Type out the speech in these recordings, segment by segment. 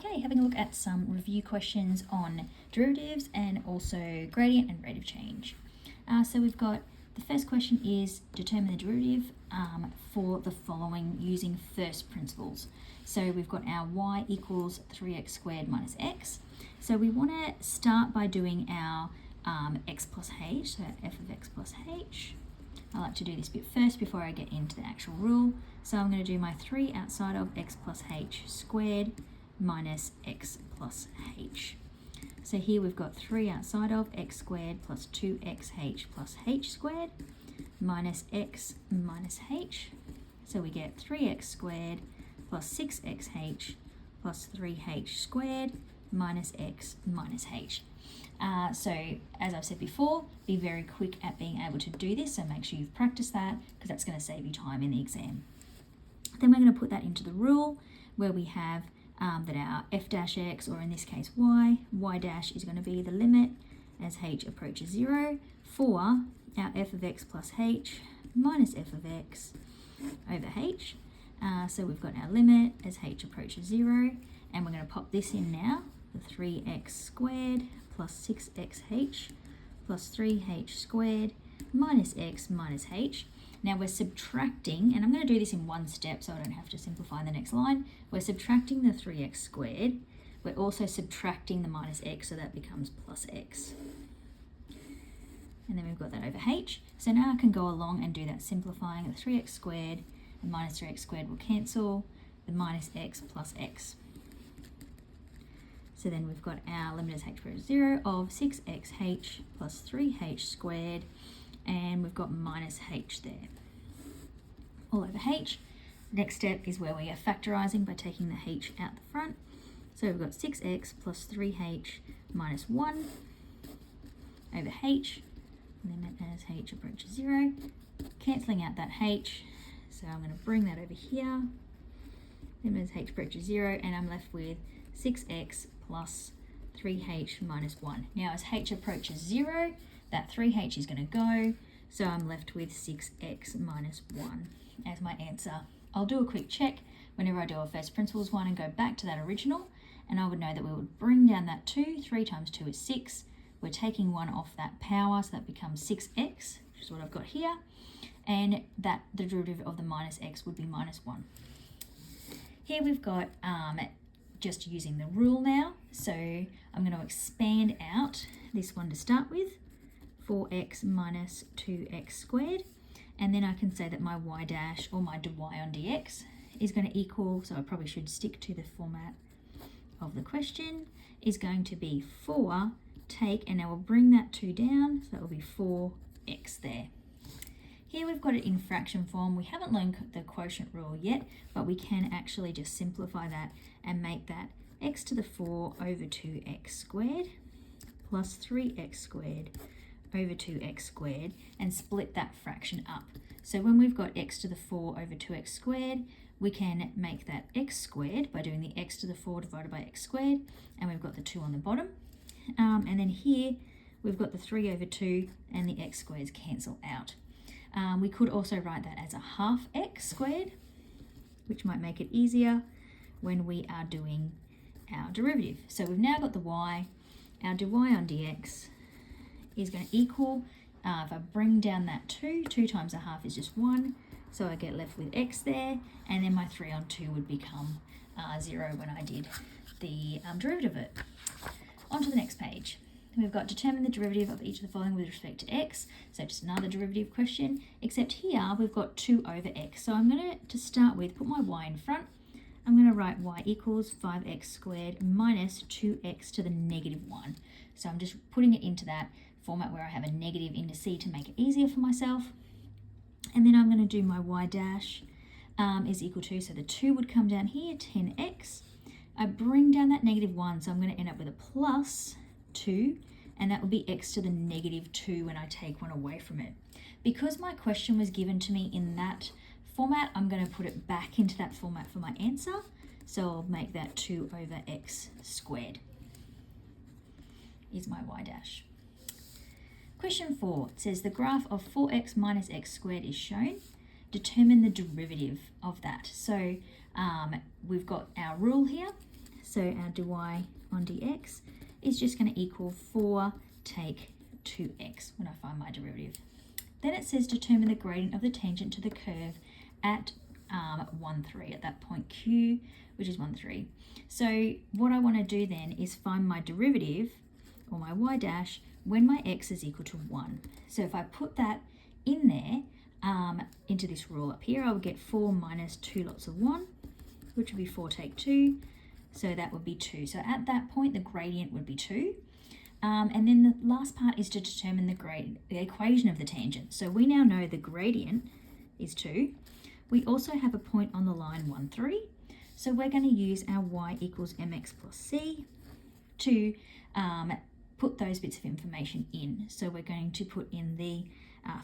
Okay, having a look at some review questions on derivatives and also gradient and rate of change. So we've got the first question is determine the derivative for the following using first principles. So we've got our y equals 3x squared minus x. So we want to start by doing our x plus h, so f of x plus h. I like to do this bit first before I get into the actual rule. So I'm going to do my 3 outside of x plus h squared minus x plus h. So here we've got 3 outside of x squared plus 2xh plus h squared minus x minus h. So we get 3x squared plus 6xh plus 3h squared minus x minus h. So as I've said before, be very quick at being able to do this, so make sure you've practiced that because that's going to save you time in the exam. Then we're going to put that into the rule where we have that our f dash x, or in this case y dash is going to be the limit as h approaches 0 for our f of x plus h minus f of x over h. So we've got our limit as h approaches 0, and we're going to pop this in now, the 3x squared plus 6xh plus 3h squared minus x minus h. Now we're subtracting, and I'm going to do this in one step so I don't have to simplify the next line. We're subtracting the 3x squared. We're also subtracting the minus x, so that becomes plus x. And then we've got that over h. So now I can go along and do that simplifying. The 3x squared and minus 3x squared will cancel. The minus x plus x. So then we've got our limit as h approaches 0 of 6xh plus 3h squared, and we've got minus h there, all over h. Next step is where we are factorising by taking the h out the front. So we've got 6x plus 3h minus 1 over h, limit as h approaches 0, cancelling out that h. So I'm going to bring that over here, limit as h approaches 0, and I'm left with 6x plus 3h minus 1. Now as h approaches 0, that 3h is going to go, so I'm left with 6x minus 1 as my answer. I'll do a quick check whenever I do a first principles one and go back to that original, and I would know that we would bring down that 2. 3 times 2 is 6. We're taking 1 off that power, so that becomes 6x, which is what I've got here, and that the derivative of the minus x would be minus 1. Here we've got just using the rule now, so I'm going to expand out this one to start with, 4x minus 2x squared, and then I can say that my y dash, or my dy on dx, is going to equal, so I probably should stick to the format of the question, is going to be 4 take, and now we'll bring that 2 down, so that will be 4x there. Here we've got it in fraction form. We haven't learned the quotient rule yet, but we can actually just simplify that and make that x to the 4 over 2x squared plus 3x squared over 2x squared, and split that fraction up. So when we've got x to the 4 over 2x squared, we can make that x squared by doing the x to the 4 divided by x squared, and we've got the 2 on the bottom. And then here we've got the 3 over 2, and the x squareds cancel out. We could also write that as a half x squared, which might make it easier when we are doing our derivative. So we've now got the y. Our dy on dx is going to equal, if I bring down that 2 times a half is just 1, so I get left with x there, and then my 3 on 2 would become 0 when I did the derivative of it. On to the next page. We've got determine the derivative of each of the following with respect to x. So just another derivative question, except here we've got 2 over x. So I'm going to start with, put my y in front. I'm going to write y equals 5x squared minus 2x to the negative 1. So I'm just putting it into that format where I have a negative into c to make it easier for myself. And then I'm going to do my y dash is equal to, so the 2 would come down here, 10x. I bring down that negative 1, so I'm going to end up with a plus 2, and that will be x to the negative 2 when I take 1 away from it. Because my question was given to me in that format, I'm going to put it back into that format for my answer. So I'll make that 2 over x squared is my y dash. Question 4 says the graph of 4x minus x squared is shown. Determine the derivative of that. So we've got our rule here. So our dy on dx is just going to equal 4 take 2x when I find my derivative. Then it says determine the gradient of the tangent to the curve at 1, 3, at that point Q, which is 1, 3. So what I want to do then is find my derivative, or my y dash, when my x is equal to 1. So if I put that in there, into this rule up here, I would get 4 minus 2 lots of 1, which would be 4 take 2, so that would be 2. So at that point, the gradient would be 2. And then the last part is to determine the equation of the tangent. So we now know the gradient is 2. We also have a point on the line 1, 3. So we're going to use our y equals mx plus c to put those bits of information in. So we're going to put in the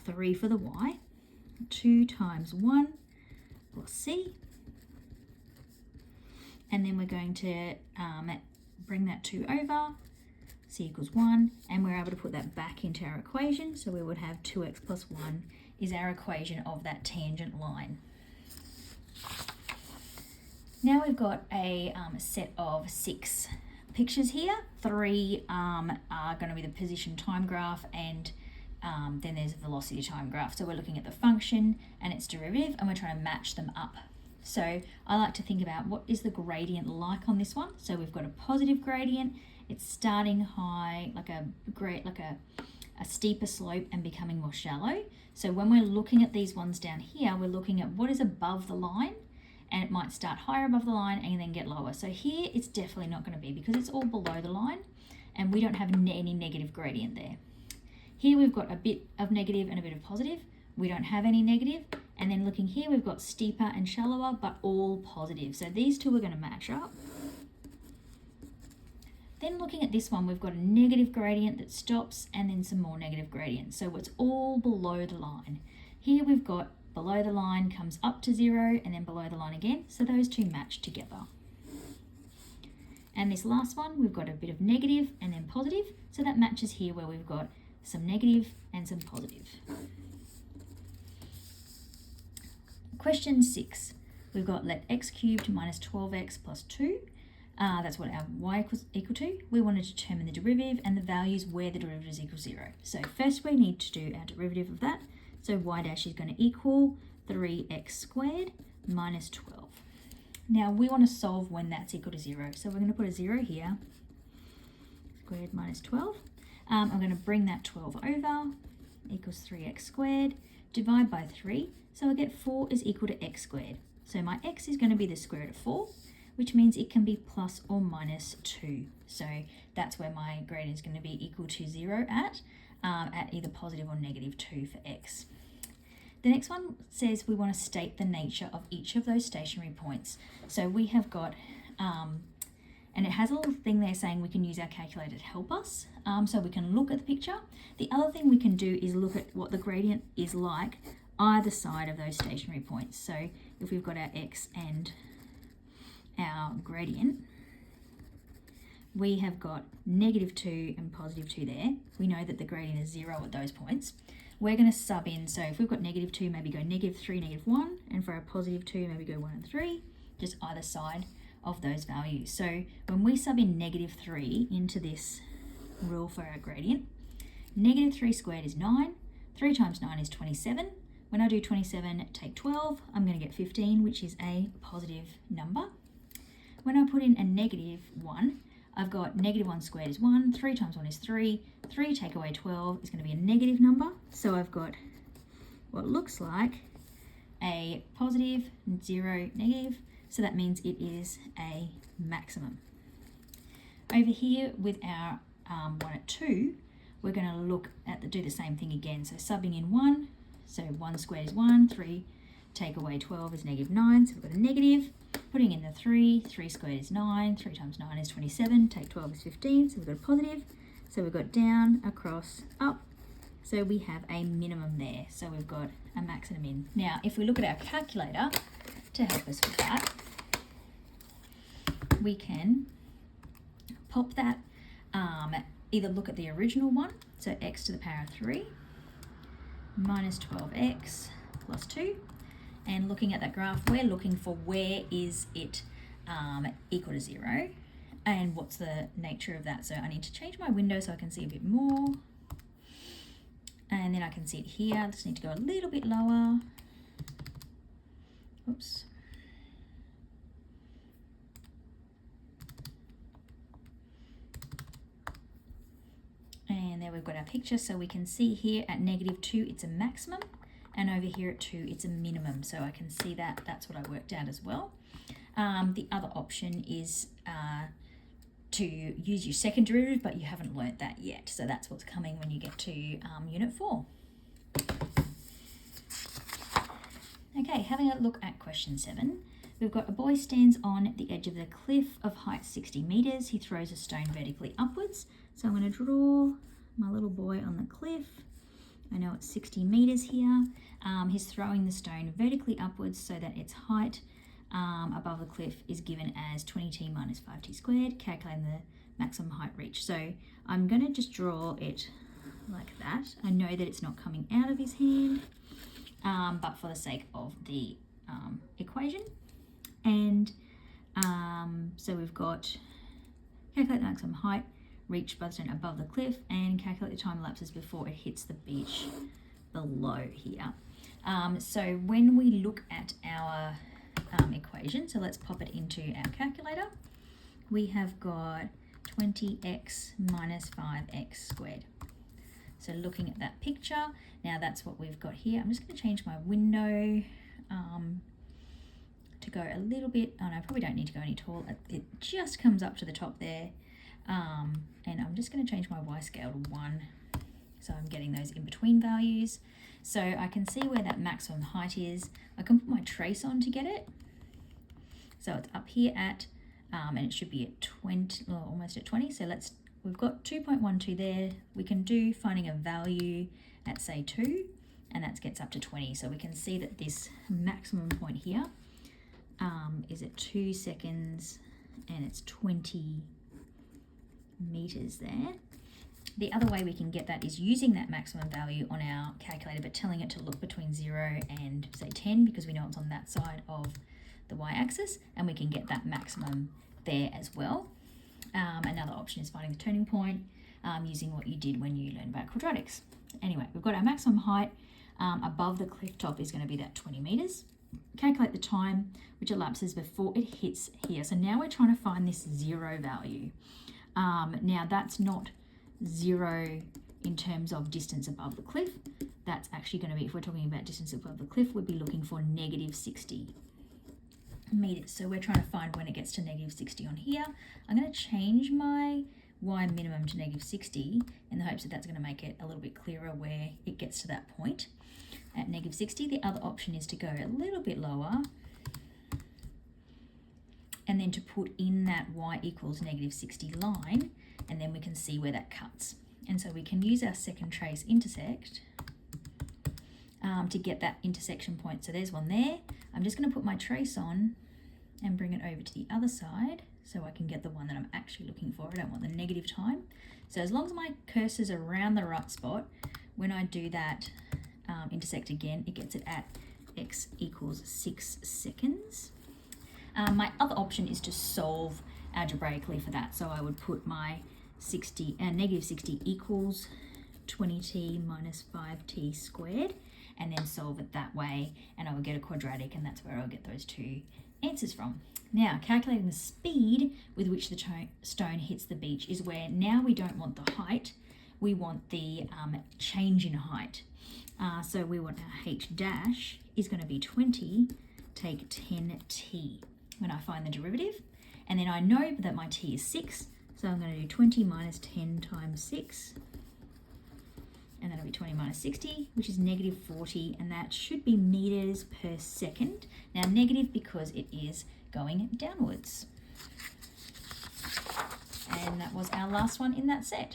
3 for the y, 2 times 1 plus c, and then we're going to bring that 2 over, c equals 1, and we're able to put that back into our equation. So we would have 2x plus 1 is our equation of that tangent line. Now we've got a set of 6 pictures here. 3 are going to be the position time graph, and then there's a velocity time graph. So we're looking at the function and its derivative, and we're trying to match them up. So I like to think about what is the gradient like on this one. So we've got a positive gradient. It's starting high, like a steeper slope and becoming more shallow. So when we're looking at these ones down here, we're looking at what is above the line, and it might start higher above the line and then get lower. So here it's definitely not going to be, because it's all below the line and we don't have any negative gradient there. Here we've got a bit of negative and a bit of positive. We don't have any negative. And then looking here, we've got steeper and shallower, but all positive. So these two are going to match up. Then looking at this one, we've got a negative gradient that stops, and then some more negative gradients. So it's all below the line. Here we've got below the line comes up to 0, and then below the line again. So those two match together. And this last one, we've got a bit of negative and then positive. So that matches here, where we've got some negative and some positive. Question 6, we've got let x cubed minus 12x plus 2. That's what our y equal to. We want to determine the derivative and the values where the derivative is equal to 0. So first we need to do our derivative of that. So y dash is going to equal 3x squared minus 12. Now we want to solve when that's equal to 0. So we're going to put a 0 here, squared minus 12. I'm going to bring that 12 over, equals 3x squared, divide by 3. So I get 4 is equal to x squared. So my x is going to be the square root of 4, which means it can be plus or minus 2. So that's where my gradient is going to be equal to 0 at either positive or negative 2 for x. The next one says we want to state the nature of each of those stationary points. So we have got, and it has a little thing there saying we can use our calculator to help us. So we can look at the picture. The other thing we can do is look at what the gradient is like either side of those stationary points. So if we've got our x and our gradient, we have got negative 2 and positive 2 there. We know that the gradient is 0 at those points. We're going to sub in, so if we've got negative 2, maybe go negative 3, negative 1, and for our positive 2, maybe go 1 and 3, just either side of those values. So when we sub in negative 3 into this rule for our gradient, negative 3 squared is 9, 3 times 9 is 27. When I do 27, take 12, I'm going to get 15, which is a positive number. When I put in a negative 1, I've got negative 1 squared is 1, 3 times 1 is 3, 3 take away 12 is going to be a negative number. So I've got what looks like a positive, 0, negative, so that means it is a maximum. Over here with our 1 at 2, we're going to look at do the same thing again. So subbing in 1, so 1 squared is 1, 3 take away 12 is negative 9, so we've got a negative. Putting in the 3 squared is 9, 3 times 9 is 27, take 12 is 15, so we've got a positive. So we've got down, across, up, so we have a minimum there. So we've got a max and a min. Now, if we look at our calculator to help us with that, we can pop that, either look at the original one, so x to the power of 3 minus 12x plus 2, and looking at that graph, we're looking for where is it equal to 0, and what's the nature of that. So I need to change my window so I can see a bit more. And then I can see it here. I just need to go a little bit lower. Oops. And there we've got our picture. So we can see here at -2, it's a maximum. And over here at 2, it's a minimum. So I can see that. That's what I worked out as well. The other option is to use your second derivative, but you haven't learnt that yet. So that's what's coming when you get to Unit 4. Okay, having a look at question 7. We've got a boy stands on the edge of the cliff of height 60 meters. He throws a stone vertically upwards. So I'm going to draw my little boy on the cliff. I know it's 60 meters here. He's throwing the stone vertically upwards so that its height above the cliff is given as 20t minus 5t squared, calculating the maximum height reached. So I'm going to just draw it like that. I know that it's not coming out of his hand, but for the sake of the equation. And so we've got calculate the maximum height reached by the stone above the cliff and calculate the time elapses before it hits the beach below here. So when we look at our equation, so let's pop it into our calculator, we have got 20x minus 5x squared. So looking at that picture, now that's what we've got here. I'm just going to change my window to go a little bit. Oh no, I probably don't need to go any taller. It just comes up to the top there. And I'm just going to change my Y scale to 1. So I'm getting those in between values. So I can see where that maximum height is. I can put my trace on to get it. So it's up here at, and it should be at 20, well, almost at 20. So we've got 2.12 there. We can do finding a value at say 2, and that gets up to 20. So we can see that this maximum point here is at 2 seconds and it's 20 meters there. The other way we can get that is using that maximum value on our calculator, but telling it to look between 0 and say 10, because we know it's on that side of the y-axis, and we can get that maximum there as well. Another option is finding the turning point using what you did when you learned about quadratics. Anyway, we've got our maximum height above the cliff top is going to be that 20 meters. Calculate the time which elapses before it hits here. So now we're trying to find this 0 value. Now that's not 0 in terms of distance above the cliff. That's actually going to be, if we're talking about distance above the cliff, we'd be looking for -60 meters. So we're trying to find when it gets to -60 on here. I'm going to change my y minimum to -60 in the hopes that that's going to make it a little bit clearer where it gets to that point at -60. The other option is to go a little bit lower and then to put in that y equals -60 line, and then we can see where that cuts. And so we can use our second trace intersect to get that intersection point. So there's one there. I'm just going to put my trace on and bring it over to the other side so I can get the one that I'm actually looking for. I don't want the negative time. So as long as my cursor's around the right spot, when I do that intersect again, it gets it at x equals 6 seconds. My other option is to solve algebraically for that. So I would put my -60 equals 20t minus 5t squared, and then solve it that way, and I will get a quadratic, and that's where I'll get those two answers from. Now, calculating the speed with which the stone hits the beach is where now we don't want the height, we want the change in height. So we want our h dash is going to be 20, take 10t when I find the derivative, and then I know that my t is 6, so I'm going to do 20 minus 10 times 6, and that'll be 20 minus 60, which is -40, and that should be meters per second. Now negative because it is going downwards. And that was our last one in that set.